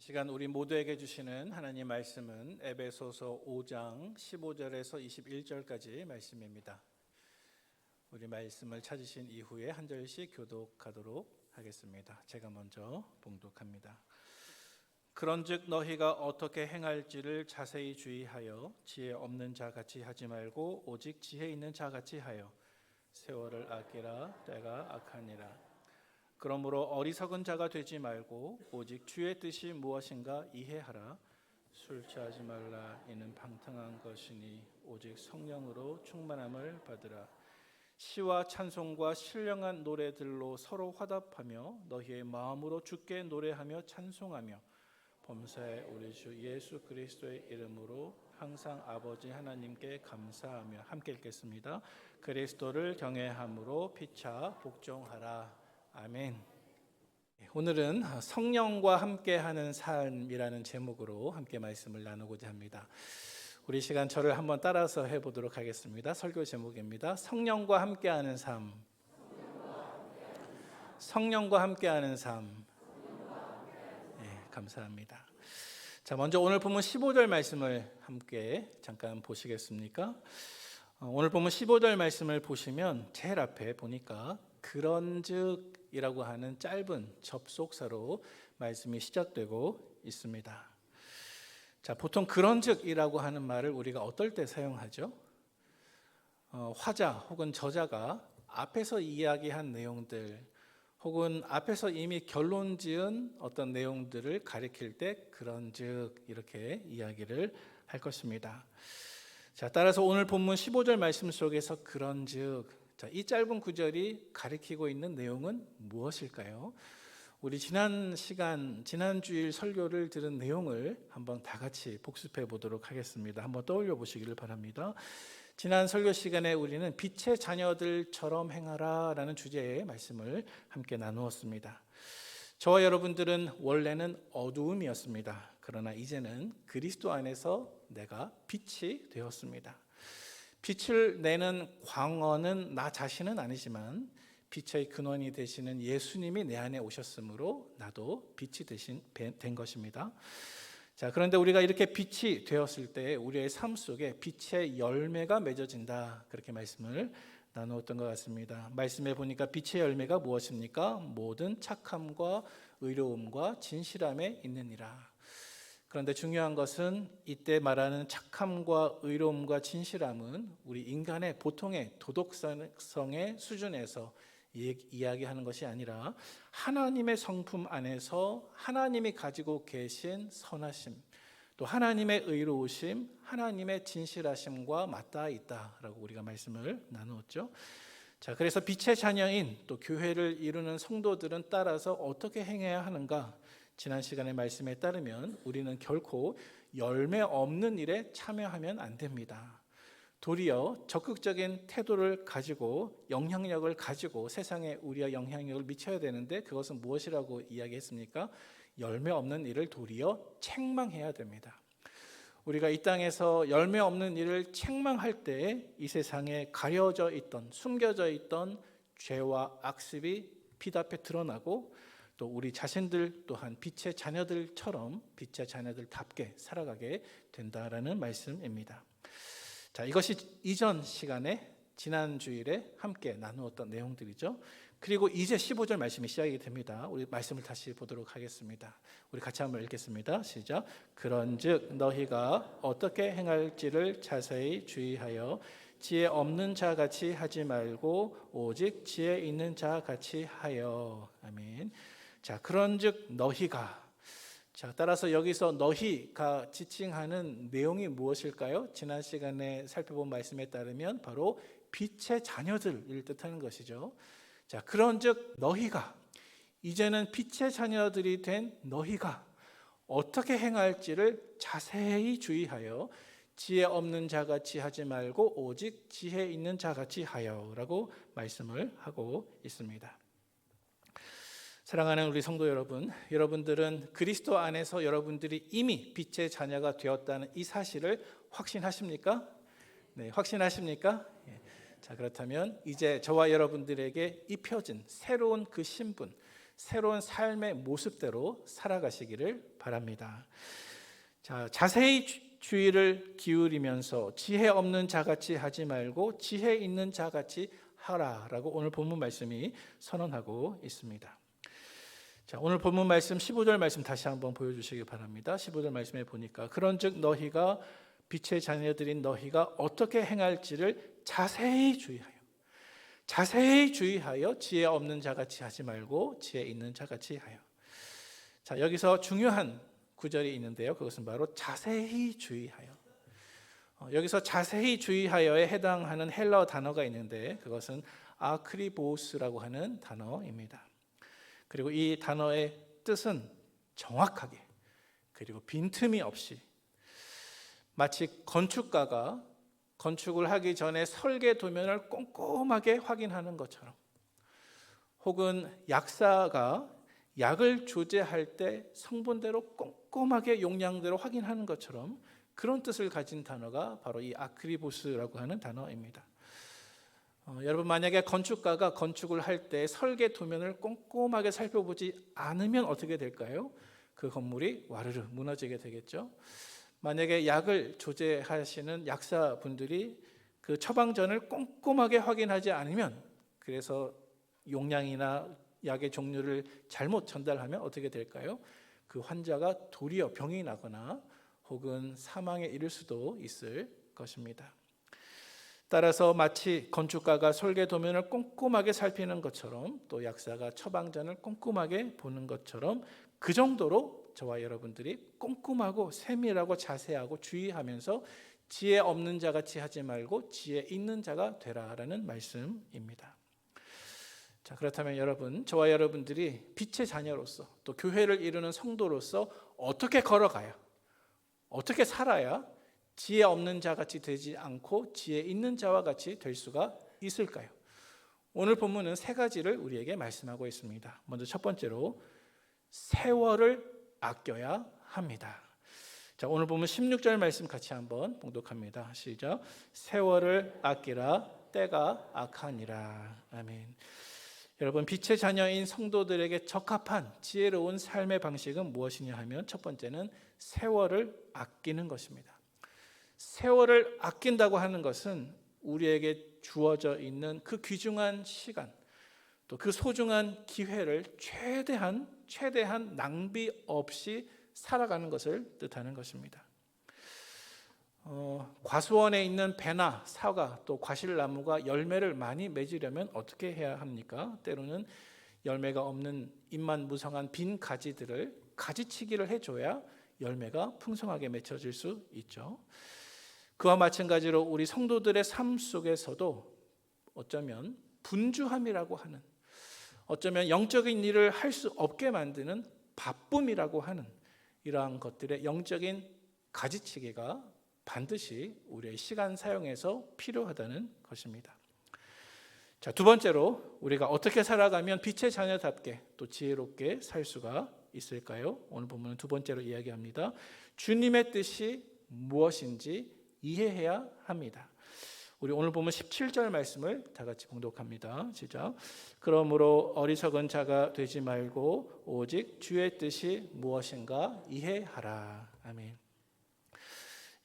시간 우리 모두에게 주시는 하나님 말씀은 에베소서 5장 15절에서 21절까지 말씀입니다. 우리 말씀을 찾으신 이후에 한 절씩 교독하도록 하겠습니다. 제가 먼저 봉독합니다. 그런즉 너희가 어떻게 행할지를 자세히 주의하여 지혜 없는 자 같이 하지 말고 오직 지혜 있는 자 같이 하여 세월을 아끼라. 때가 악하니라. 그러므로 어리석은 자가 되지 말고 오직 주의 뜻이 무엇인가 이해하라. 술 취하지 말라. 이는 방탕한 것이니 오직 성령으로 충만함을 받으라. 시와 찬송과 신령한 노래들로 서로 화답하며 너희의 마음으로 주께 노래하며 찬송하며 범사에 우리 주 예수 그리스도의 이름으로 항상 아버지 하나님께 감사하며 함께 읽겠습니다. 그리스도를 경외함으로 피차 복종하라. 아멘. 오늘은 성령과 함께하는 삶이라는 제목으로 함께 말씀을 나누고자 합니다. 우리 시간 저를 한번 따라서 해보도록 하겠습니다. 설교 제목입니다. 성령과 함께하는 삶. 성령과 함께하는 삶. 네, 감사합니다. 자, 먼저 오늘 본문 15절 말씀을 함께 잠깐 보시겠습니까? 오늘 본문 15절 말씀을 보시면 제일 앞에 보니까 그런즉이라고 하는 짧은 접속사로 말씀이 시작되고 있습니다. 자, 보통 그런즉이라고 하는 말을 우리가 어떨 때 사용하죠? 화자 혹은 저자가 앞에서 이야기한 내용들 혹은 앞에서 이미 결론 지은 어떤 내용들을 가리킬 때 그런즉 이렇게 이야기를 할 것입니다. 자, 따라서 오늘 본문 15절 말씀 속에서 그런즉, 자, 이 짧은 구절이 가리키고 있는 내용은 무엇일까요? 우리 지난 주일 설교를 들은 내용을 한번 다 같이 복습해 보도록 하겠습니다. 한번 떠올려 보시기를 바랍니다. 지난 설교 시간에 우리는 빛의 자녀들처럼 행하라 라는 주제의 말씀을 함께 나누었습니다. 저와 여러분들은 원래는 어두움이었습니다. 그러나 이제는 그리스도 안에서 내가 빛이 되었습니다. 빛을 내는 광원은 나 자신은 아니지만 빛의 근원이 되시는 예수님이 내 안에 오셨으므로 나도 빛이 된 것입니다. 자, 그런데 우리가 이렇게 빛이 되었을 때 우리의 삶 속에 빛의 열매가 맺어진다, 그렇게 말씀을 나누었던 것 같습니다. 말씀에 보니까 빛의 열매가 무엇입니까? 모든 착함과 의로움과 진실함에 있느니라. 그런데 중요한 것은 이때 말하는 착함과 의로움과 진실함은 우리 인간의 보통의 도덕성의 수준에서 이야기하는 것이 아니라 하나님의 성품 안에서 하나님이 가지고 계신 선하심, 또 하나님의 의로우심, 하나님의 진실하심과 맞닿아 있다라고 우리가 말씀을 나누었죠. 자, 그래서 빛의 자녀인 또 교회를 이루는 성도들은 따라서 어떻게 행해야 하는가? 지난 시간의 말씀에 따르면 우리는 결코 열매 없는 일에 참여하면 안 됩니다. 도리어 적극적인 태도를 가지고 영향력을 가지고 세상에 우리가 영향력을 미쳐야 되는데 그것은 무엇이라고 이야기했습니까? 열매 없는 일을 도리어 책망해야 됩니다. 우리가 이 땅에서 열매 없는 일을 책망할 때 이 세상에 가려져 있던, 숨겨져 있던 죄와 악습이 피답해 드러나고 또 우리 자신들 또한 빛의 자녀들처럼 빛의 자녀들답게 살아가게 된다라는 말씀입니다. 자, 이것이 이전 시간에 지난 주일에 함께 나누었던 내용들이죠. 그리고 이제 15절 말씀이 시작이 됩니다. 우리 말씀을 다시 보도록 하겠습니다. 우리 같이 한번 읽겠습니다. 시작. 그런즉 너희가 어떻게 행할지를 자세히 주의하여 지혜 없는 자 같이 하지 말고 오직 지혜 있는 자 같이 하여. 아멘. 자, 그런즉 너희가, 자, 따라서 여기서 너희가 지칭하는 내용이 무엇일까요? 지난 시간에 살펴본 말씀에 따르면 바로 빛의 자녀들을 뜻하는 것이죠. 자, 그런즉 너희가, 이제는 빛의 자녀들이 된 너희가 어떻게 행할지를 자세히 주의하여 지혜 없는 자같이 하지 말고 오직 지혜 있는 자같이 하여라고 말씀을 하고 있습니다. 사랑하는 우리 성도 여러분, 여러분들은 그리스도 안에서 여러분들이 이미 빛의 자녀가 되었다는 이 사실을 확신하십니까? 네, 확신하십니까? 자, 그렇다면 이제 저와 여러분들에게 입혀진 새로운 그 신분, 새로운 삶의 모습대로 살아가시기를 바랍니다. 자, 자세히 주의를 기울이면서 지혜 없는 자같이 하지 말고 지혜 있는 자같이 하라라고 오늘 본문 말씀이 선언하고 있습니다. 자, 오늘 본문 말씀 15절 말씀 다시 한번 보여주시기 바랍니다. 15절 말씀에 보니까 그런즉 너희가 빛의 자녀들인 너희가 어떻게 행할지를 자세히 주의하여 지혜 없는 자같이 하지 말고 지혜 있는 자같이 하여. 자, 여기서 중요한 구절이 있는데요. 그것은 바로 자세히 주의하여. 여기서 자세히 주의하여에 해당하는 헬라어 단어가 있는데 그것은 아크리보스라고 하는 단어입니다. 그리고 이 단어의 뜻은 정확하게 그리고 빈틈이 없이 마치 건축가가 건축을 하기 전에 설계 도면을 꼼꼼하게 확인하는 것처럼, 혹은 약사가 약을 조제할 때 성분대로 꼼꼼하게 용량대로 확인하는 것처럼 그런 뜻을 가진 단어가 바로 이 아크리보스라고 하는 단어입니다. 여러분, 만약에 건축가가 건축을 할 때 설계 도면을 꼼꼼하게 살펴보지 않으면 어떻게 될까요? 그 건물이 와르르 무너지게 되겠죠. 만약에 약을 조제하시는 약사분들이 그 처방전을 꼼꼼하게 확인하지 않으면, 그래서 용량이나 약의 종류를 잘못 전달하면 어떻게 될까요? 그 환자가 도리어 병이 나거나 혹은 사망에 이를 수도 있을 것입니다. 따라서 마치 건축가가 설계 도면을 꼼꼼하게 살피는 것처럼, 또 약사가 처방전을 꼼꼼하게 보는 것처럼, 그 정도로 저와 여러분들이 꼼꼼하고 세밀하고 자세하고 주의하면서 지혜 없는 자같이 하지 말고 지혜 있는 자가 되라라는 말씀입니다. 자, 그렇다면 여러분, 저와 여러분들이 빛의 자녀로서 또 교회를 이루는 성도로서 어떻게 걸어가야, 어떻게 살아야 지혜 없는 자같이 되지 않고 지혜 있는 자와 같이 될 수가 있을까요? 오늘 본문은 세 가지를 우리에게 말씀하고 있습니다. 먼저 첫 번째로 세월을 아껴야 합니다. 자, 오늘 보면 16절 말씀 같이 한번 봉독합니다. 시작. 세월을 아끼라, 때가 악하니라. 아멘. 여러분, 빛의 자녀인 성도들에게 적합한 지혜로운 삶의 방식은 무엇이냐 하면 첫 번째는 세월을 아끼는 것입니다. 세월을 아낀다고 하는 것은 우리에게 주어져 있는 그 귀중한 시간, 또 그 소중한 기회를 최대한 낭비 없이 살아가는 것을 뜻하는 것입니다. 과수원에 있는 배나 사과 또 과실나무가 열매를 많이 맺으려면 어떻게 해야 합니까? 때로는 열매가 없는 잎만 무성한 빈 가지들을 가지치기를 해줘야 열매가 풍성하게 맺혀질 수 있죠. 그와 마찬가지로 우리 성도들의 삶 속에서도 어쩌면 분주함이라고 하는, 어쩌면 영적인 일을 할 수 없게 만드는 바쁨이라고 하는 이러한 것들의 영적인 가지치기가 반드시 우리의 시간 사용에서 필요하다는 것입니다. 자, 두 번째로 우리가 어떻게 살아가면 빛의 자녀답게 또 지혜롭게 살 수가 있을까요? 오늘 본문은 두 번째로 이야기합니다. 주님의 뜻이 무엇인지 이해해야 합니다. 우리 오늘 보면 17절 말씀을 다 같이 봉독합니다. 시작. 그러므로 어리석은 자가 되지 말고 오직 주의 뜻이 무엇인가 이해하라. 아멘.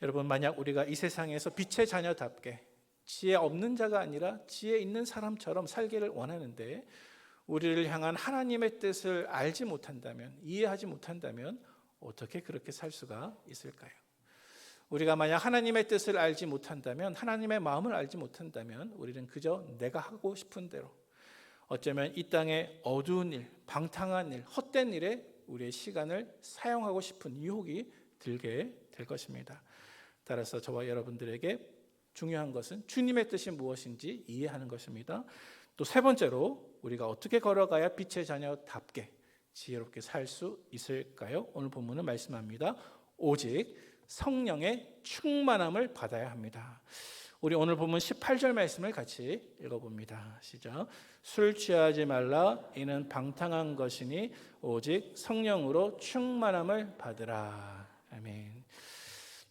여러분, 만약 우리가 이 세상에서 빛의 자녀답게 지혜 없는 자가 아니라 지혜 있는 사람처럼 살기를 원하는데 우리를 향한 하나님의 뜻을 알지 못한다면, 이해하지 못한다면 어떻게 그렇게 살 수가 있을까요? 우리가 만약 하나님의 뜻을 알지 못한다면, 하나님의 마음을 알지 못한다면 우리는 그저 내가 하고 싶은 대로, 어쩌면 이 땅의 어두운 일, 방탕한 일, 헛된 일에 우리의 시간을 사용하고 싶은 유혹이 들게 될 것입니다. 따라서 저와 여러분들에게 중요한 것은 주님의 뜻이 무엇인지 이해하는 것입니다. 또 세 번째로 우리가 어떻게 걸어가야 빛의 자녀답게 지혜롭게 살 수 있을까요? 오늘 본문은 말씀합니다. 오직 성령의 충만함을 받아야 합니다. 우리 오늘 본문 18절 말씀을 같이 읽어봅니다. 시작. 술 취하지 말라, 이는 방탕한 것이니 오직 성령으로 충만함을 받으라. 아멘.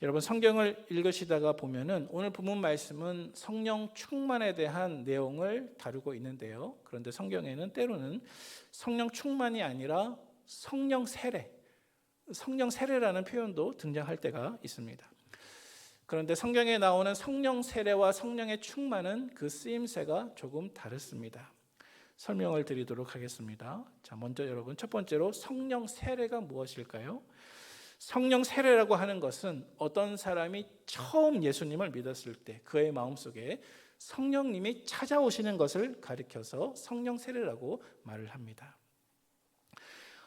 여러분 성경을 읽으시다가 보면은 오늘 본문 말씀은 성령 충만에 대한 내용을 다루고 있는데요. 그런데 성경에는 때로는 성령 충만이 아니라 성령 세례, 성령 세례라는 표현도 등장할 때가 있습니다. 그런데 성경에 나오는 성령 세례와 성령의 충만은 그 쓰임새가 조금 다릅니다. 설명을 드리도록 하겠습니다. 자, 먼저 여러분 첫 번째로 성령 세례가 무엇일까요? 성령 세례라고 하는 것은 어떤 사람이 처음 예수님을 믿었을 때 그의 마음속에 성령님이 찾아오시는 것을 가리켜서 성령 세례라고 말을 합니다.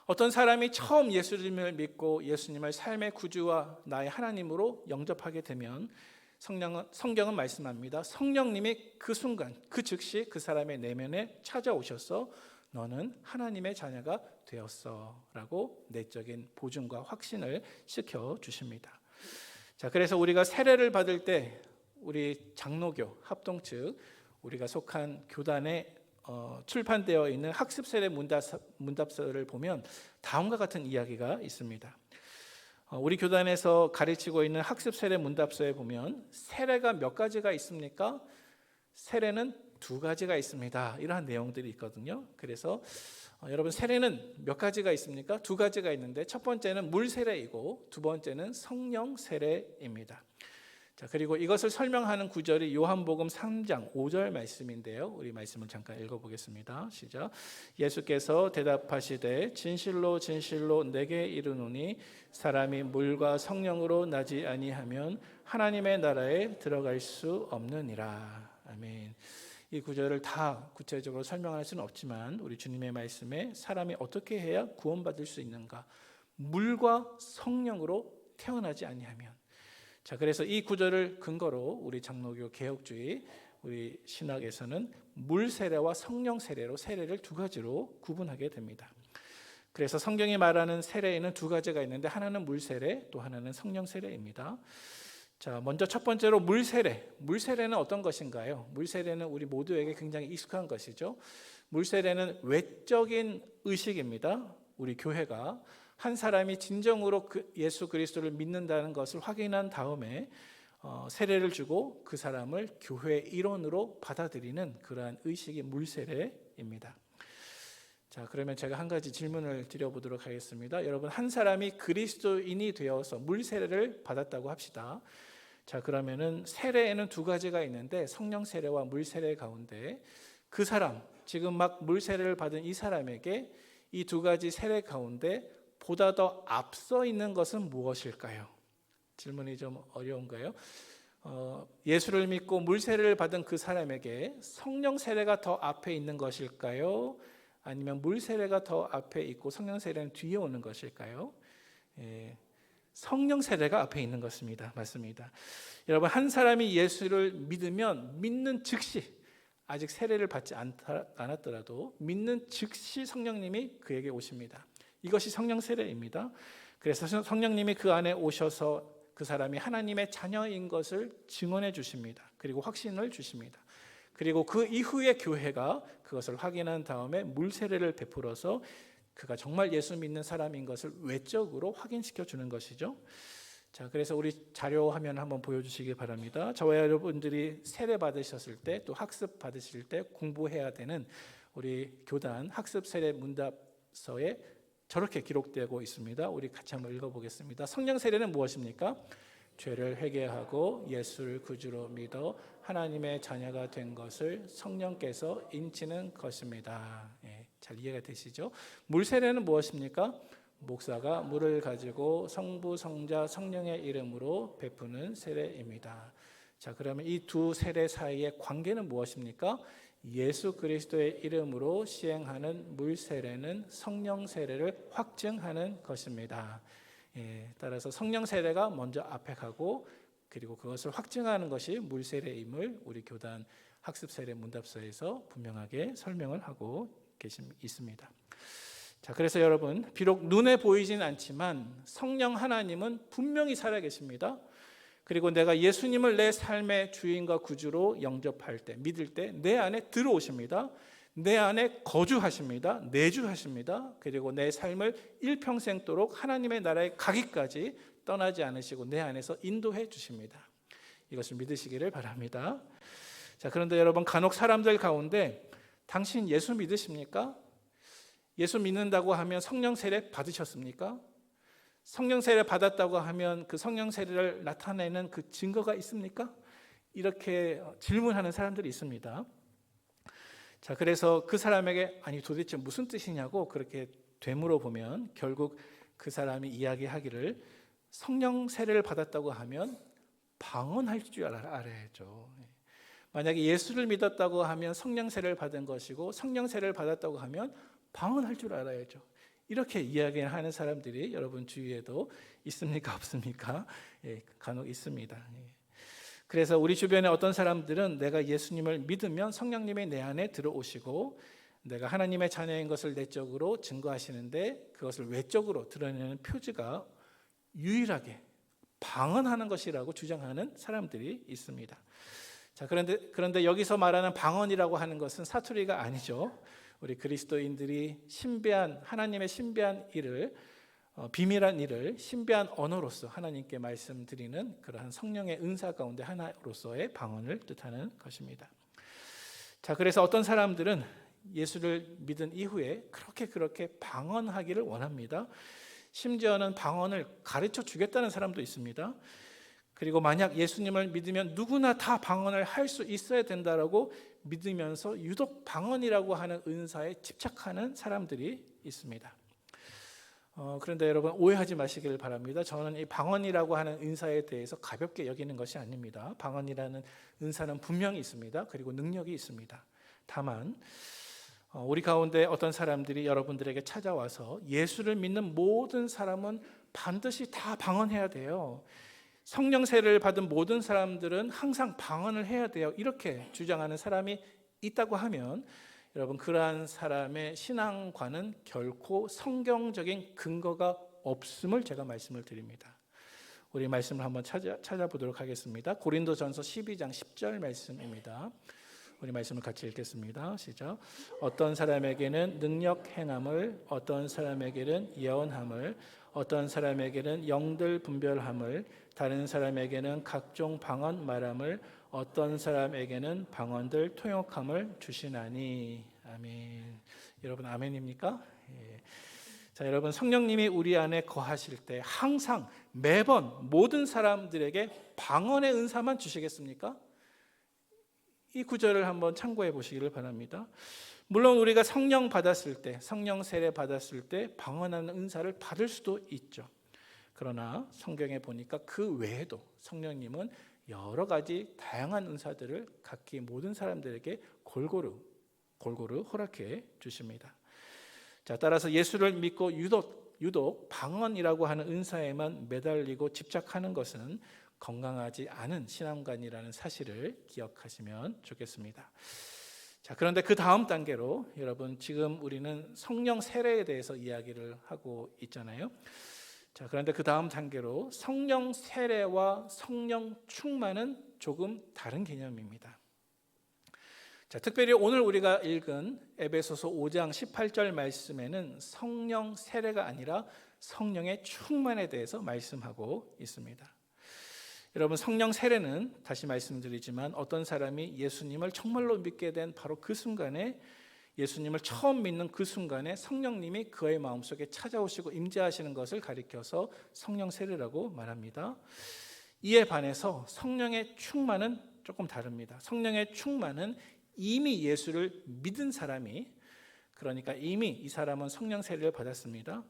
어떤 사람이 처음 예수님을 믿고 예수님을 삶의 구주와 나의 하나님으로 영접하게 되면 성경은 말씀합니다. 성령님이 그 순간, 그 즉시 그 사람의 내면에 찾아오셔서 너는 하나님의 자녀가 되었어 라고 내적인 보증과 확신을 시켜주십니다. 자, 그래서 우리가 세례를 받을 때 우리 장로교 합동 측 우리가 속한 교단에 출판되어 있는 학습 세례 문답서를 보면 다음과 같은 이야기가 있습니다. 우리 교단에서 가르치고 있는 학습 세례 문답서에 보면 세례가 몇 가지가 있습니까? 세례는 2가지가 있습니다. 이러한 내용들이 있거든요. 그래서 여러분 세례는 몇 가지가 있습니까? 2가지가 있는데 첫 번째는 물 세례이고 두 번째는 성령 세례입니다. 자, 그리고 이것을 설명하는 구절이 요한복음 3장 5절 말씀인데요. 우리 말씀을 잠깐 읽어보겠습니다. 시작. 예수께서 대답하시되 진실로 진실로 내게 이르노니 사람이 물과 성령으로 나지 아니하면 하나님의 나라에 들어갈 수 없느니라. 아멘. 이 구절을 다 구체적으로 설명할 수는 없지만 우리 주님의 말씀에 사람이 어떻게 해야 구원받을 수 있는가? 물과 성령으로 태어나지 아니하면. 자, 그래서 이 구절을 근거로 우리 장로교 개혁주의 우리 신학에서는 물 세례와 성령 세례로 세례를 2가지로 구분하게 됩니다. 그래서 성경이 말하는 세례에는 2가지가 있는데 하나는 물 세례, 또 하나는 성령 세례입니다. 자, 먼저 첫 번째로 물 세례. 물 세례는 어떤 것인가요? 물 세례는 우리 모두에게 굉장히 익숙한 것이죠. 물 세례는 외적인 의식입니다. 우리 교회가 한 사람이 진정으로 예수 그리스도를 믿는다는 것을 확인한 다음에 세례를 주고 그 사람을 교회 일원으로 받아들이는 그러한 의식이 물 세례입니다. 자, 그러면 제가 한 가지 질문을 드려보도록 하겠습니다. 여러분, 한 사람이 그리스도인이 되어서 물 세례를 받았다고 합시다. 자, 그러면은 세례에는 2가지가 있는데 성령 세례와 물 세례 가운데 그 사람, 지금 막 물 세례를 받은 이 사람에게 이 2가지 세례 가운데 보다 더 앞서 있는 것은 무엇일까요? 질문이 좀 어려운가요? 예수를 믿고 물 세례를 받은 그 사람에게 성령 세례가 더 앞에 있는 것일까요? 아니면 물 세례가 더 앞에 있고 성령 세례는 뒤에 오는 것일까요? 성령 세례가 앞에 있는 것입니다. 맞습니다. 여러분, 한 사람이 예수를 믿으면 믿는 즉시, 아직 세례를 받지 않았더라도 믿는 즉시 성령님이 그에게 오십니다. 이것이 성령 세례입니다. 그래서 성령님이 그 안에 오셔서 그 사람이 하나님의 자녀인 것을 증언해 주십니다. 그리고 확신을 주십니다. 그리고 그 이후에 교회가 그것을 확인한 다음에 물 세례를 베풀어서 그가 정말 예수 믿는 사람인 것을 외적으로 확인시켜 주는 것이죠. 자, 그래서 우리 자료 화면 한번 보여주시기 바랍니다. 저와 여러분들이 세례 받으셨을 때 또 학습 받으실 때 공부해야 되는 우리 교단 학습 세례 문답서에 저렇게 기록되고 있습니다. 우리 같이 한번 읽어보겠습니다. 성령 세례는 무엇입니까? 죄를 회개하고 예수를 구주로 믿어 하나님의 자녀가 된 것을 성령께서 인치는 것입니다. 잘 이해가 되시죠? 물 세례는 무엇입니까? 목사가 물을 가지고 성부, 성자, 성령의 이름으로 베푸는 세례입니다. 자, 그러면 이 2 세례 사이의 관계는 무엇입니까? 예수 그리스도의 이름으로 시행하는 물 세례는 성령 세례를 확증하는 것입니다. 따라서 성령 세례가 먼저 앞에 가고 그리고 그것을 확증하는 것이 물 세례임을 우리 교단 학습 세례 문답서에서 분명하게 설명을 하고 있습니다. 자, 그래서 여러분, 비록 눈에 보이진 않지만 성령 하나님은 분명히 살아계십니다. 그리고 내가 예수님을 내 삶의 주인과 구주로 영접할 때, 믿을 때 내 안에 들어오십니다. 내 안에 거주하십니다. 내주하십니다. 그리고 내 삶을 일평생도록 하나님의 나라에 가기까지 떠나지 않으시고 내 안에서 인도해 주십니다. 이것을 믿으시기를 바랍니다. 자, 그런데 여러분, 간혹 사람들 가운데 당신 예수 믿으십니까? 예수 믿는다고 하면 성령 세례 받으셨습니까? 성령 세례 받았다고 하면 그 성령 세례를 나타내는 그 증거가 있습니까? 이렇게 질문하는 사람들이 있습니다. 자, 그래서 그 사람에게 아니 도대체 무슨 뜻이냐고 그렇게 되물어 보면 결국 그 사람이 이야기하기를 성령 세례를 받았다고 하면 방언할 줄 알아야죠. 만약에 예수를 믿었다고 하면 성령 세례를 받은 것이고 성령 세례를 받았다고 하면 방언할 줄 알아야죠. 이렇게 이야기하는 사람들이 여러분 주위에도 있습니까? 없습니까? 예, 간혹 있습니다. 예. 그래서 우리 주변에 어떤 사람들은 내가 예수님을 믿으면 성령님이 내 안에 들어오시고 내가 하나님의 자녀인 것을 내적으로 증거하시는데 그것을 외적으로 드러내는 표지가 유일하게 방언하는 것이라고 주장하는 사람들이 있습니다. 자, 그런데 여기서 말하는 방언이라고 하는 것은 사투리가 아니죠. 우리 그리스도인들이 신비한 하나님의 신비한 일을 비밀한 일을 신비한 언어로서 하나님께 말씀드리는 그러한 성령의 은사 가운데 하나로서의 방언을 뜻하는 것입니다. 자, 그래서 어떤 사람들은 예수를 믿은 이후에 그렇게 방언하기를 원합니다. 심지어는 방언을 가르쳐 주겠다는 사람도 있습니다. 그리고 만약 예수님을 믿으면 누구나 다 방언을 할 수 있어야 된다라고 믿으면서 유독 방언이라고 하는 은사에 집착하는 사람들이 있습니다. 그런데 여러분 오해하지 마시기를 바랍니다. 저는 이 방언이라고 하는 은사에 대해서 가볍게 여기는 것이 아닙니다. 방언이라는 은사는 분명히 있습니다. 그리고 능력이 있습니다. 다만 우리 가운데 어떤 사람들이 여러분들에게 찾아와서 예수를 믿는 모든 사람은 반드시 다 방언해야 돼요. 성령 세례를 받은 모든 사람들은 항상 방언을 해야 돼요. 이렇게 주장하는 사람이 있다고 하면 여러분 그러한 사람의 신앙과는 결코 성경적인 근거가 없음을 제가 말씀을 드립니다. 우리 말씀을 한번 찾아보도록 하겠습니다. 고린도전서 12장 10절 말씀입니다. 우리 말씀을 같이 읽겠습니다. 시작. 어떤 사람에게는 능력 행함을, 어떤 사람에게는 예언함을, 어떤 사람에게는 영들 분별함을, 다른 사람에게는 각종 방언 말함을, 어떤 사람에게는 방언들 통역함을 주시나니. 아멘. 여러분 아멘입니까? 예. 자, 여러분 성령님이 우리 안에 거하실 때 항상 매번 모든 사람들에게 방언의 은사만 주시겠습니까? 이 구절을 한번 참고해 보시기를 바랍니다. 물론 우리가 성령 받았을 때, 성령 세례 받았을 때 방언하는 은사를 받을 수도 있죠. 그러나 성경에 보니까 그 외에도 성령님은 여러 가지 다양한 은사들을 각기 모든 사람들에게 골고루 허락해 주십니다. 자, 따라서 예수를 믿고 유독 방언이라고 하는 은사에만 매달리고 집착하는 것은 건강하지 않은 신앙관이라는 사실을 기억하시면 좋겠습니다. 자, 그런데 그 다음 단계로 여러분 지금 우리는 성령 세례에 대해서 이야기를 하고 있잖아요. 자, 그런데 그 다음 단계로 성령 세례와 성령 충만은 조금 다른 개념입니다. 자, 특별히 오늘 우리가 읽은 에베소서 5장 18절 말씀에는 성령 세례가 아니라 성령의 충만에 대해서 말씀하고 있습니다. 여러분 성령 세례는 다시 말씀드리지만 어떤 사람이 예수님을 정말로 믿게 된 바로 그 순간에 예수님을 처음 믿는 그 순간에 성령님이 그의 마음속에 찾아오시고 임재하시는 것을 가리켜서 성령 세례라고 말합니다. 이에 반해서 성령의 충만은 조금 다릅니다. 성령의 충만은 이미 예수를 믿은 사람이, 그러니까 이미 이 사람은 성령 세례를 받았습니다.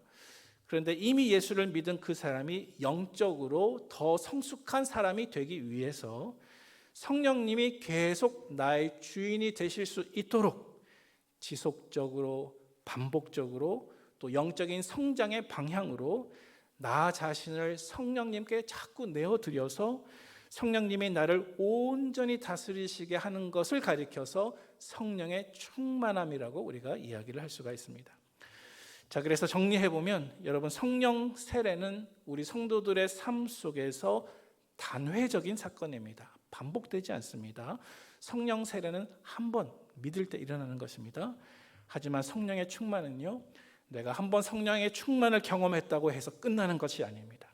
그런데 이미 예수를 믿은 그 사람이 영적으로 더 성숙한 사람이 되기 위해서 성령님이 계속 나의 주인이 되실 수 있도록 지속적으로 반복적으로 또 영적인 성장의 방향으로 나 자신을 성령님께 자꾸 내어드려서 성령님이 나를 온전히 다스리시게 하는 것을 가리켜서 성령의 충만함이라고 우리가 이야기를 할 수가 있습니다. 자, 그래서 정리해보면 여러분 성령 세례는 우리 성도들의 삶 속에서 단회적인 사건입니다. 반복되지 않습니다. 성령 세례는 한 번 믿을 때 일어나는 것입니다. 하지만 성령의 충만은요, 내가 한번 성령의 충만을 경험했다고 해서 끝나는 것이 아닙니다.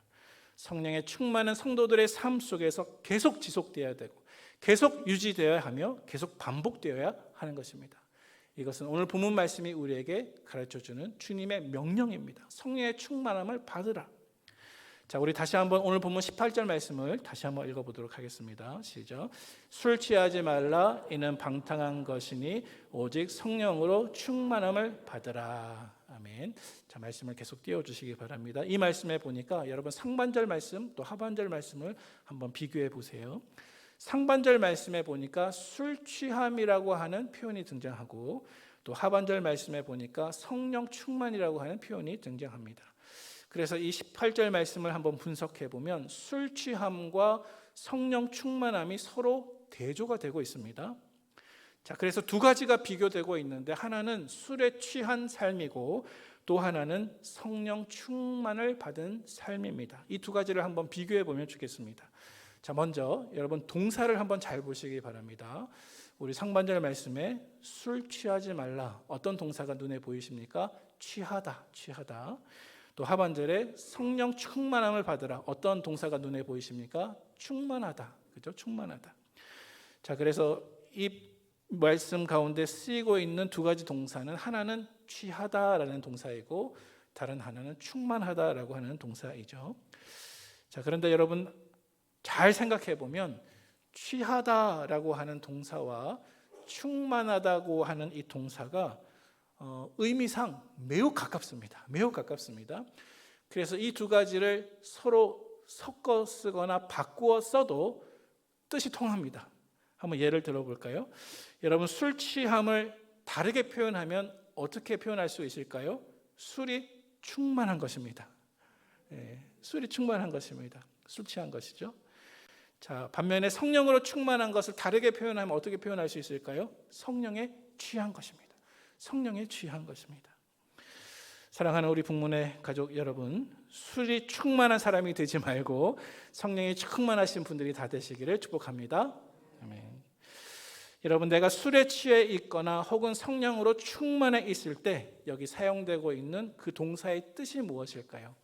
성령의 충만은 성도들의 삶 속에서 계속 지속되어야 되고 계속 유지되어야 하며 계속 반복되어야 하는 것입니다. 이것은 오늘 본문 말씀이 우리에게 가르쳐주는 주님의 명령입니다. 성령의 충만함을 받으라. 자, 우리 다시 한번 오늘 본문 18절 말씀을 다시 한번 읽어보도록 하겠습니다. 시작. 술 취하지 말라. 이는 방탕한 것이니 오직 성령으로 충만함을 받으라. 아멘. 자, 말씀을 계속 띄워주시기 바랍니다. 이 말씀에 보니까 여러분 상반절 말씀 또 하반절 말씀을 한번 비교해 보세요. 상반절 말씀에 보니까 술 취함이라고 하는 표현이 등장하고 또 하반절 말씀에 보니까 성령 충만이라고 하는 표현이 등장합니다. 그래서 이 18절 말씀을 한번 분석해 보면 술 취함과 성령 충만함이 서로 대조가 되고 있습니다. 자, 그래서 두 가지가 비교되고 있는데 하나는 술에 취한 삶이고 또 하나는 성령 충만을 받은 삶입니다. 이 두 가지를 한번 비교해 보면 좋겠습니다. 자, 먼저 여러분 동사를 한번 잘 보시기 바랍니다. 우리 상반절 말씀에 술 취하지 말라. 어떤 동사가 눈에 보이십니까? 취하다, 취하다. 또 하반절에 성령 충만함을 받으라. 어떤 동사가 눈에 보이십니까? 충만하다. 그죠? 충만하다. 자, 그래서 이 말씀 가운데 쓰이고 있는 두 가지 동사는 하나는 취하다라는 동사이고 다른 하나는 충만하다라고 하는 동사이죠. 자, 그런데 여러분 잘 생각해 보면 취하다라고 하는 동사와 충만하다고 하는 이 동사가 의미상 매우 가깝습니다. 매우 가깝습니다. 그래서 이 두 가지를 서로 섞어 쓰거나 바꾸어 써도 뜻이 통합니다. 한번 예를 들어볼까요? 여러분 술 취함을 다르게 표현하면 어떻게 표현할 수 있을까요? 술이 충만한 것입니다. 술이 충만한 것입니다. 술 취한 것이죠. 자, 반면에 성령으로 충만한 것을 다르게 표현하면 어떻게 표현할 수 있을까요? 성령에 취한 것입니다. 성령에 취한 것입니다. 사랑하는 우리 북문의 가족 여러분, 술이 충만한 사람이 되지 말고 성령이 충만하신 분들이 다 되시기를 축복합니다. 아멘. 여러분, 내가 술에 취해 있거나 혹은 성령으로 충만해 있을 때 여기 사용되고 있는 그 동사의 뜻이 무엇일까요?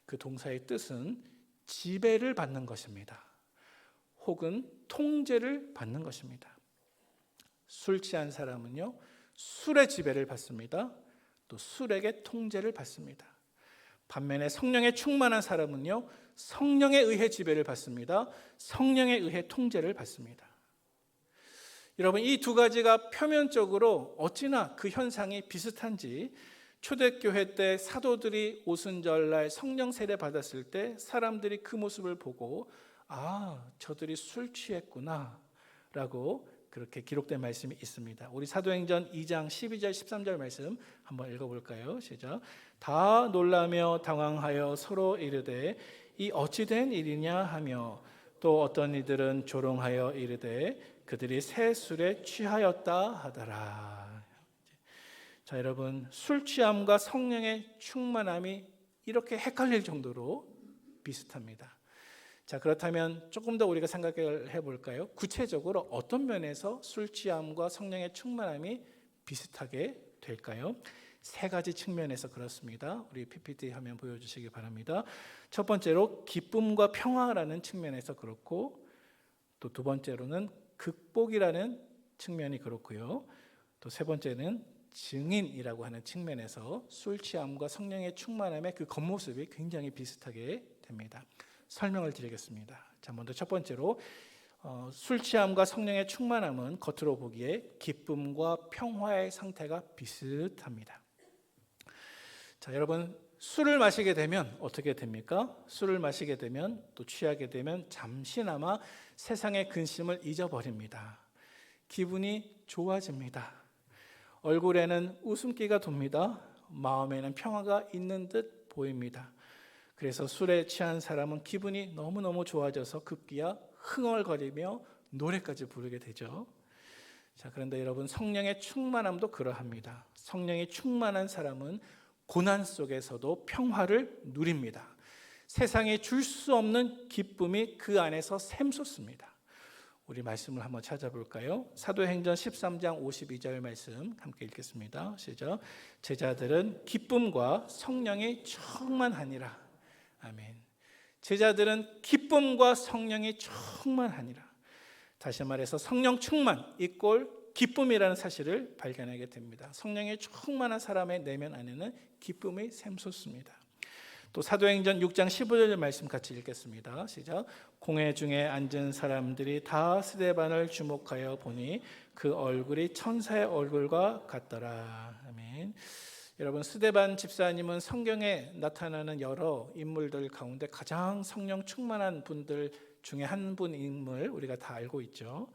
그 동사의 뜻은 지배를 받는 것입니다. 혹은 통제를 받는 것입니다. 술 취한 사람은요, 술의 지배를 받습니다. 또 술에게 통제를 받습니다. 반면에 성령에 충만한 사람은요, 성령에 의해 지배를 받습니다. 성령에 의해 통제를 받습니다. 여러분, 이 두 가지가 표면적으로 어찌나 그 현상이 비슷한지 초대교회 때 사도들이 오순절날 성령 세례 받았을 때 사람들이 그 모습을 보고 저들이 술 취했구나 라고 그렇게 기록된 말씀이 있습니다. 우리 사도행전 2장 12절 13절 말씀 한번 읽어볼까요? 시작. 다 놀라며 당황하여 서로 이르되 이 어찌 된 일이냐 하며 또 어떤 이들은 조롱하여 이르되 그들이 새 술에 취하였다 하더라. 자, 여러분, 술 취함과 성령의 충만함이 이렇게 헷갈릴 정도로 비슷합니다. 자, 그렇다면 조금 더 우리가 생각을 해볼까요? 구체적으로 어떤 면에서 술 취함과 성령의 충만함이 비슷하게 될까요? 세 가지 측면에서 그렇습니다. 우리 PPT 화면 보여주시기 바랍니다. 첫 번째로 기쁨과 평화라는 측면에서 그렇고, 또 두 번째로는 극복이라는 측면이 그렇고요. 또 세 번째는 증인이라고 하는 측면에서 술 취함과 성령의 충만함의 그 겉모습이 굉장히 비슷하게 됩니다. 설명을 드리겠습니다. 자, 먼저 첫 번째로 술 취함과 성령의 충만함은 겉으로 보기에 기쁨과 평화의 상태가 비슷합니다. 자, 여러분, 술을 마시게 되면 어떻게 됩니까? 술을 마시게 되면 또 취하게 되면 잠시나마 세상의 근심을 잊어버립니다. 기분이 좋아집니다. 얼굴에는 웃음기가 돕니다. 마음에는 평화가 있는 듯 보입니다. 그래서 술에 취한 사람은 기분이 너무너무 좋아져서 급기야 흥얼거리며 노래까지 부르게 되죠. 자, 그런데 여러분, 성령의 충만함도 그러합니다. 성령이 충만한 사람은 고난 속에서도 평화를 누립니다. 세상에 줄 수 없는 기쁨이 그 안에서 샘솟습니다. 우리 말씀을 한번 찾아볼까요? 사도행전 13장 52절 말씀 함께 읽겠습니다. 시작. 제자들은 기쁨과 성령이 충만하니라. 아멘. 제자들은 기쁨과 성령이 충만하니라. 다시 말해서 성령 충만 이꼴 기쁨이라는 사실을 발견하게 됩니다. 성령이 충만한 사람의 내면 안에는 기쁨이 샘솟습니다. 또 사도행전 6장 15절 말씀 같이 읽겠습니다. 시작. 공회 중에 앉은 사람들이 다 스데반을 주목하여 보니 그 얼굴이 천사의 얼굴과 같더라. 아멘. 여러분, 스데반 집사님은 성경에 나타나는 여러 인물들 가운데 가장 성령 충만한 분들 중에 한 분임을 우리가 다 알고 있죠.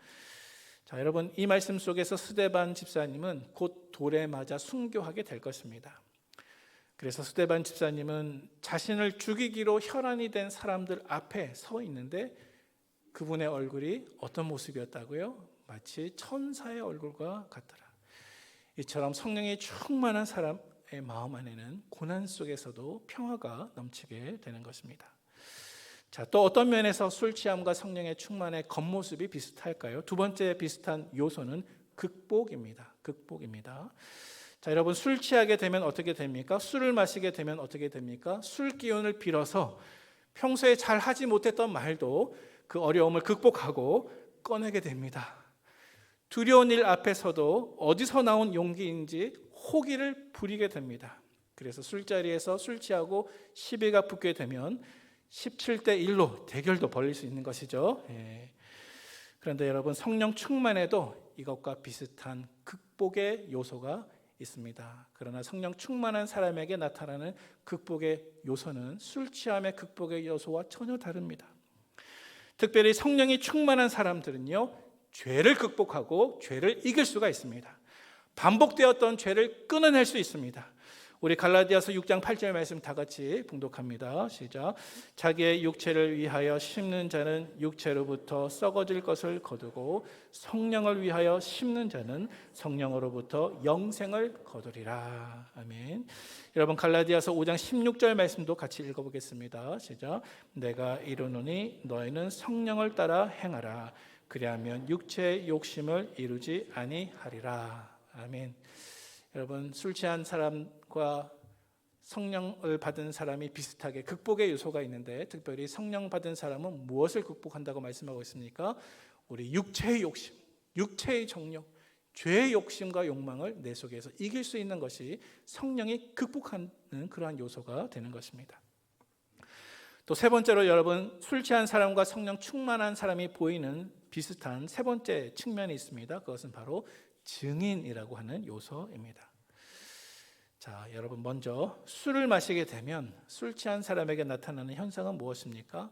자, 여러분, 이 말씀 속에서 스데반 집사님은 곧 돌에 맞아 순교하게 될 것입니다. 그래서 스데반 집사님은 자신을 죽이기로 혈안이 된 사람들 앞에 서 있는데 그분의 얼굴이 어떤 모습이었다고요? 마치 천사의 얼굴과 같더라. 이처럼 성령이 충만한 사람의 마음 안에는 고난 속에서도 평화가 넘치게 되는 것입니다. 자, 또 어떤 면에서 술 취함과 성령의 충만의 겉모습이 비슷할까요? 두 번째 비슷한 요소는 극복입니다. 극복입니다. 자, 여러분, 술 취하게 되면 어떻게 됩니까? 술을 마시게 되면 어떻게 됩니까? 술 기운을 빌어서 평소에 잘 하지 못했던 말도 그 어려움을 극복하고 꺼내게 됩니다. 두려운 일 앞에서도 어디서 나온 용기인지 호기를 부리게 됩니다. 그래서 술자리에서 술 취하고 시비가 붙게 되면 17대 1로 대결도 벌일 수 있는 것이죠. 그런데 여러분, 성령 충만에도 이것과 비슷한 극복의 요소가 있습니다. 그러나 성령 충만한 사람에게 나타나는 극복의 요소는 술 취함의 극복의 요소와 전혀 다릅니다. 특별히 성령이 충만한 사람들은요, 죄를 극복하고 죄를 이길 수가 있습니다. 반복되었던 죄를 끊어낼 수 있습니다. 우리 갈라디아서 6장 8절 말씀 다 같이 봉독합니다. 시작. 자기의 육체를 위하여 심는 자는 육체로부터 썩어질 것을 거두고 성령을 위하여 심는 자는 성령으로부터 영생을 거두리라. 아멘. 여러분, 갈라디아서 5장 16절 말씀도 같이 읽어보겠습니다. 시작. 내가 이르노니 너희는 성령을 따라 행하라. 그리하면 육체의 욕심을 이루지 아니하리라. 아멘. 여러분, 술 취한 사람과 성령을 받은 사람이 비슷하게 극복의 요소가 있는데, 특별히 성령 받은 사람은 무엇을 극복한다고 말씀하고 있습니까? 우리 육체의 욕심, 육체의 정욕, 죄의 욕심과 욕망을 내 속에서 이길 수 있는 것이 성령이 극복하는 그러한 요소가 되는 것입니다. 또 세 번째로 여러분, 술 취한 사람과 성령 충만한 사람이 보이는 비슷한 세 번째 측면이 있습니다. 그것은 바로 증인이라고 하는 요소입니다. 자, 여러분, 먼저 술을 마시게 되면 술 취한 사람에게 나타나는 현상은 무엇입니까?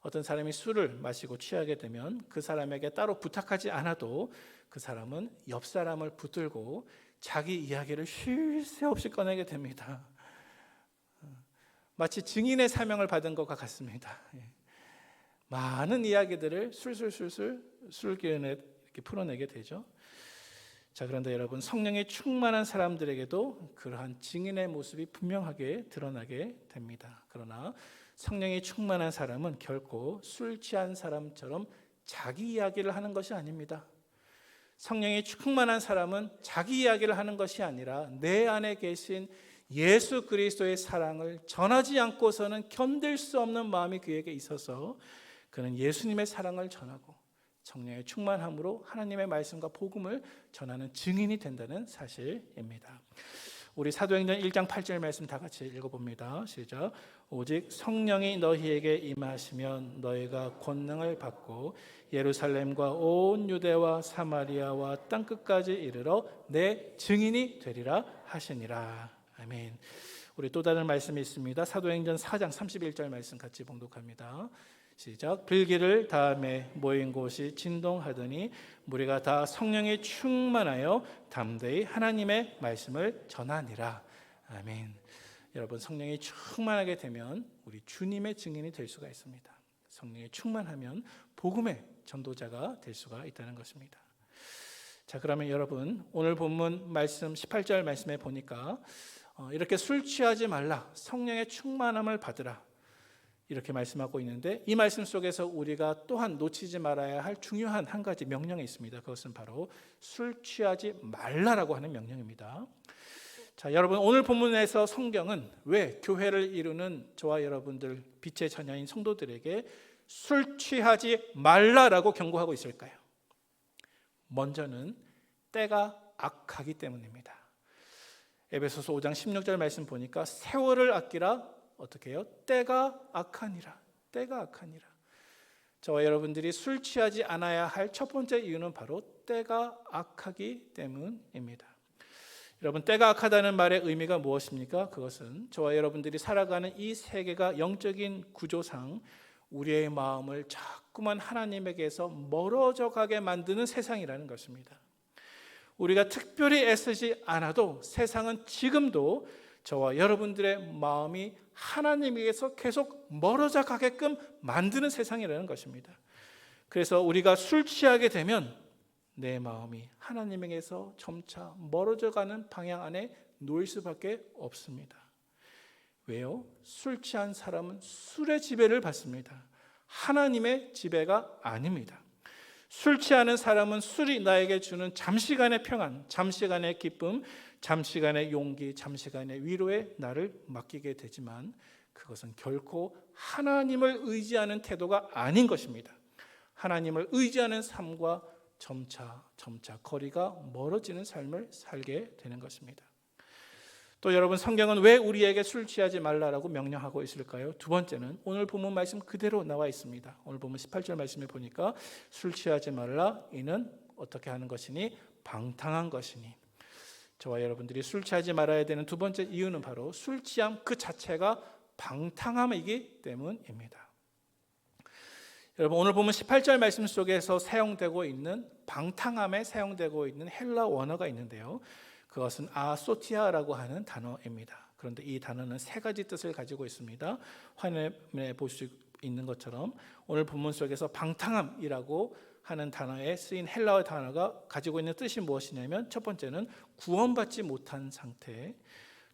어떤 사람이 술을 마시고 취하게 되면 그 사람에게 따로 부탁하지 않아도 그 사람은 옆 사람을 붙들고 자기 이야기를 쉴 새 없이 꺼내게 됩니다. 마치 증인의 사명을 받은 것과 같습니다. 많은 이야기들을 술술술술 술기운에 이렇게 풀어내게 되죠. 자, 그런데 여러분, 성령이 충만한 사람들에게도 그러한 증인의 모습이 분명하게 드러나게 됩니다. 그러나 성령이 충만한 사람은 결코 술 취한 사람처럼 자기 이야기를 하는 것이 아닙니다. 성령이 충만한 사람은 자기 이야기를 하는 것이 아니라 내 안에 계신 예수 그리스도의 사랑을 전하지 않고서는 견딜 수 없는 마음이 그에게 있어서 그는 예수님의 사랑을 전하고 성령의 충만함으로 하나님의 말씀과 복음을 전하는 증인이 된다는 사실입니다. 우리 사도행전 1장 8절 말씀 다 같이 읽어봅니다. 시작. 오직 성령이 너희에게 임하시면 너희가 권능을 받고 예루살렘과 온 유대와 사마리아와 땅끝까지 이르러 내 증인이 되리라 하시니라. 아멘. 우리 또 다른 말씀이 있습니다. 사도행전 4장 31절 말씀 같이 봉독합니다. 시작. 빌기를 다음에 모인 곳이 진동하더니 무리가 다 성령에 충만하여 담대히 하나님의 말씀을 전하니라. 아멘. 여러분, 성령이 충만하게 되면 우리 주님의 증인이 될 수가 있습니다. 성령이 충만하면 복음의 전도자가 될 수가 있다는 것입니다. 자, 그러면 여러분, 오늘 본문 말씀 18절 말씀에 보니까 이렇게 술 취하지 말라, 성령의 충만함을 받으라. 이렇게 말씀하고 있는데, 이 말씀 속에서 우리가 또한 놓치지 말아야 할 중요한 한 가지 명령이 있습니다. 그것은 바로 술 취하지 말라라고 하는 명령입니다. 자, 여러분, 오늘 본문에서 성경은 왜 교회를 이루는 저와 여러분들 빛의 자녀인 성도들에게 술 취하지 말라라고 경고하고 있을까요? 먼저는 때가 악하기 때문입니다. 에베소서 5장 16절 말씀 보니까 세월을 아끼라 어떻게 해요? 때가 악하니라. 때가 악하니라. 저와 여러분들이 술 취하지 않아야 할 첫 번째 이유는 바로 때가 악하기 때문입니다. 여러분, 때가 악하다는 말의 의미가 무엇입니까? 그것은 저와 여러분들이 살아가는 이 세계가 영적인 구조상 우리의 마음을 자꾸만 하나님에게서 멀어져 가게 만드는 세상이라는 것입니다. 우리가 특별히 애쓰지 않아도 세상은 지금도 저와 여러분들의 마음이 하나님에게서 계속 멀어져 가게끔 만드는 세상이라는 것입니다. 그래서 우리가 술 취하게 되면 내 마음이 하나님에게서 점차 멀어져 가는 방향 안에 놓일 수밖에 없습니다. 왜요? 술 취한 사람은 술의 지배를 받습니다. 하나님의 지배가 아닙니다. 술 취하는 사람은 술이 나에게 주는 잠시간의 평안, 잠시간의 기쁨, 잠시간의 용기, 잠시간의 위로에 나를 맡기게 되지만 그것은 결코 하나님을 의지하는 태도가 아닌 것입니다. 하나님을 의지하는 삶과 점차 거리가 멀어지는 삶을 살게 되는 것입니다. 또 여러분, 성경은 왜 우리에게 술 취하지 말라라고 명령하고 있을까요? 두 번째는 오늘 본문 말씀 그대로 나와 있습니다. 오늘 본문 18절 말씀에 보니까 술 취하지 말라, 이는 어떻게 하는 것이니? 방탕한 것이니. 저와 여러분들이 술 취하지 말아야 되는 두 번째 이유는 바로 술 취함 그 자체가 방탕함이기 때문입니다. 여러분, 오늘 보면 18절 말씀 속에서 사용되고 있는 방탕함에 사용되고 있는 헬라 원어가 있는데요. 그것은 아소티아라고 하는 단어입니다. 그런데 이 단어는 세 가지 뜻을 가지고 있습니다. 화면에 볼 수 있는 것처럼 오늘 본문 속에서 방탕함이라고 하는 단어에 쓰인 헬라어 단어가 가지고 있는 뜻이 무엇이냐면, 첫 번째는 구원받지 못한 상태,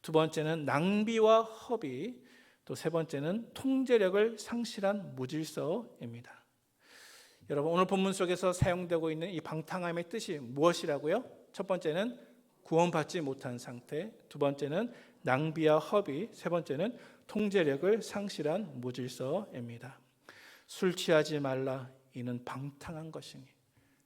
두 번째는 낭비와 허비, 또 세 번째는 통제력을 상실한 무질서입니다. 여러분, 오늘 본문 속에서 사용되고 있는 이 방탕함의 뜻이 무엇이라고요? 첫 번째는 구원받지 못한 상태, 두 번째는 낭비와 허비, 세 번째는 통제력을 상실한 무질서입니다. 술 취하지 말라, 이는 방탕한 것이니.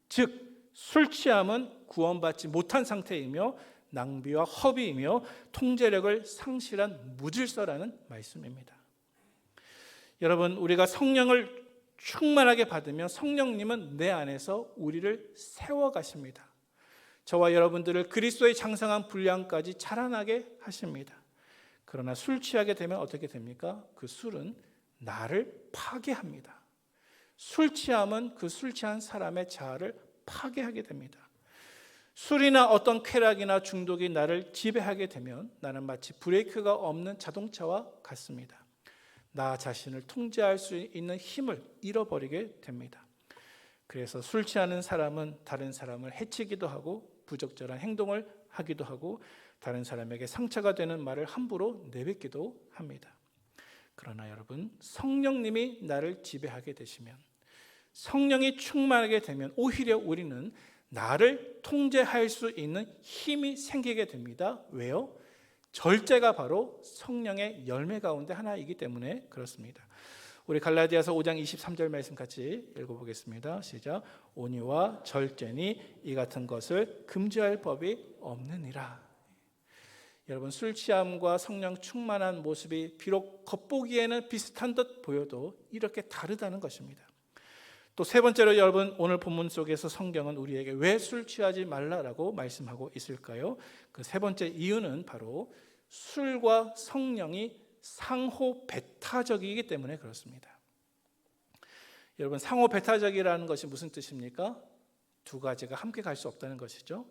즉, 술 취함은 구원받지 못한 상태이며 낭비와 허비이며 통제력을 상실한 무질서라는 말씀입니다. 여러분, 우리가 성령을 충만하게 받으면 성령님은 내 안에서 우리를 세워가십니다. 저와 여러분들을 그리스도의 장성한 분량까지 자라나게 하십니다. 그러나 술 취하게 되면 어떻게 됩니까? 그 술은 나를 파괴합니다. 술 취함은 그 술 취한 사람의 자아를 파괴하게 됩니다. 술이나 어떤 쾌락이나 중독이 나를 지배하게 되면 나는 마치 브레이크가 없는 자동차와 같습니다. 나 자신을 통제할 수 있는 힘을 잃어버리게 됩니다. 그래서 술 취하는 사람은 다른 사람을 해치기도 하고 부적절한 행동을 하기도 하고 다른 사람에게 상처가 되는 말을 함부로 내뱉기도 합니다. 그러나 여러분, 성령님이 나를 지배하게 되시면, 성령이 충만하게 되면 오히려 우리는 나를 통제할 수 있는 힘이 생기게 됩니다. 왜요? 절제가 바로 성령의 열매 가운데 하나이기 때문에 그렇습니다. 우리 갈라디아서 5장 23절 말씀 같이 읽어보겠습니다. 시작. 온유와 절제니 이 같은 것을 금지할 법이 없느니라. 여러분, 술 취함과 성령 충만한 모습이 비록 겉보기에는 비슷한 듯 보여도 이렇게 다르다는 것입니다. 또 세 번째로 여러분, 오늘 본문 속에서 성경은 우리에게 왜 술 취하지 말라라고 말씀하고 있을까요? 그 세 번째 이유는 바로 술과 성령이 상호 배타적이기 때문에 그렇습니다. 여러분, 상호 배타적이라는 것이 무슨 뜻입니까? 두 가지가 함께 갈 수 없다는 것이죠.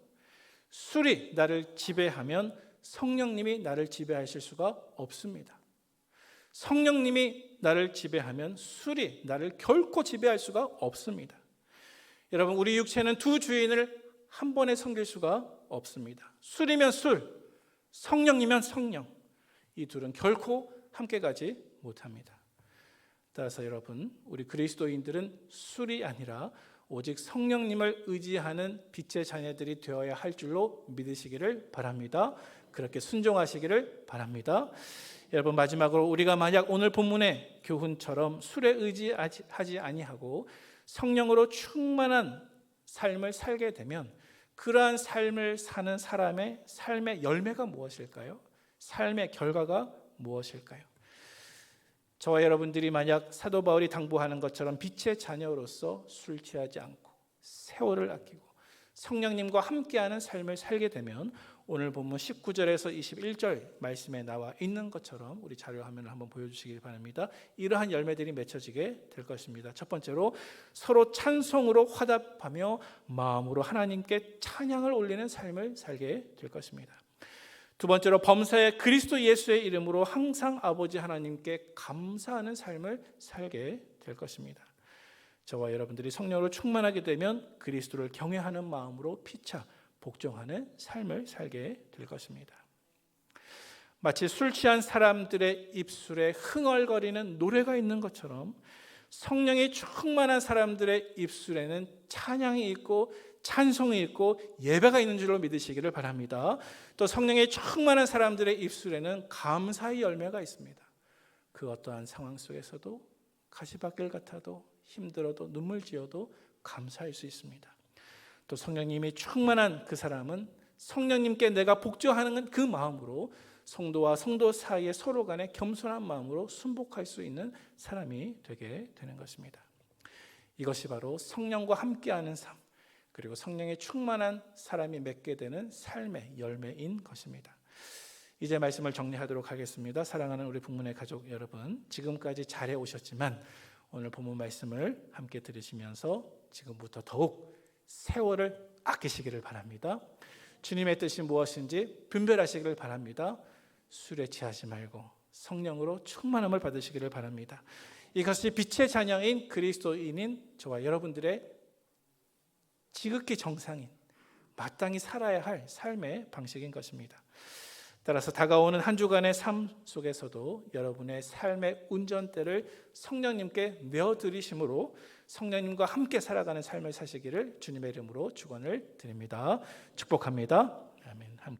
술이 나를 지배하면 성령님이 나를 지배하실 수가 없습니다. 성령님이 나를 지배하면 술이 나를 결코 지배할 수가 없습니다. 여러분, 우리 육체는 두 주인을 한 번에 섬길 수가 없습니다. 술이면 술, 성령이면 성령. 이 둘은 결코 함께 가지 못합니다. 따라서 여러분, 우리 그리스도인들은 술이 아니라 오직 성령님을 의지하는 빛의 자녀들이 되어야 할 줄로 믿으시기를 바랍니다. 그렇게 순종하시기를 바랍니다. 여러분, 마지막으로 우리가 만약 오늘 본문의 교훈처럼 술에 의지하지 아니하고 성령으로 충만한 삶을 살게 되면 그러한 삶을 사는 사람의 삶의 열매가 무엇일까요? 삶의 결과가 무엇일까요? 저와 여러분들이 만약 사도 바울이 당부하는 것처럼 빛의 자녀로서 술 취하지 않고 세월을 아끼고 성령님과 함께하는 삶을 살게 되면 오늘 본문 19절에서 21절 말씀에 나와 있는 것처럼 우리 자료 화면을 한번 보여주시기 바랍니다. 이러한 열매들이 맺혀지게 될 것입니다. 첫 번째로 서로 찬송으로 화답하며 마음으로 하나님께 찬양을 올리는 삶을 살게 될 것입니다. 두 번째로 범사에 그리스도 예수의 이름으로 항상 아버지 하나님께 감사하는 삶을 살게 될 것입니다. 저와 여러분들이 성령으로 충만하게 되면 그리스도를 경외하는 마음으로 피차 복종하는 삶을 살게 될 것입니다. 마치 술 취한 사람들의 입술에 흥얼거리는 노래가 있는 것처럼 성령이 충만한 사람들의 입술에는 찬양이 있고 찬송이 있고 예배가 있는 줄로 믿으시기를 바랍니다. 또 성령이 충만한 사람들의 입술에는 감사의 열매가 있습니다. 그 어떠한 상황 속에서도 가시밭길 같아도 힘들어도 눈물 지어도 감사할 수 있습니다. 또 성령님이 충만한 그 사람은 성령님께 내가 복종하는 그 마음으로 성도와 성도 사이에 서로 간에 겸손한 마음으로 순복할 수 있는 사람이 되게 되는 것입니다. 이것이 바로 성령과 함께하는 삶, 그리고 성령의 충만한 사람이 맺게 되는 삶의 열매인 것입니다. 이제 말씀을 정리하도록 하겠습니다. 사랑하는 우리 북문의 가족 여러분, 지금까지 잘해 오셨지만 오늘 본문 말씀을 함께 들으시면서 지금부터 더욱 세월을 아끼시기를 바랍니다. 주님의 뜻이 무엇인지 분별하시기를 바랍니다. 술에 취하지 말고 성령으로 충만함을 받으시기를 바랍니다. 이것이 빛의 자녀인 그리스도인인 저와 여러분들의 지극히 정상인, 마땅히 살아야 할 삶의 방식인 것입니다. 따라서 다가오는 한 주간의 삶 속에서도 여러분의 삶의 운전대를 성령님께 내어드리심으로 성령님과 함께 살아가는 삶을 사시기를 주님의 이름으로 축원을 드립니다. 축복합니다.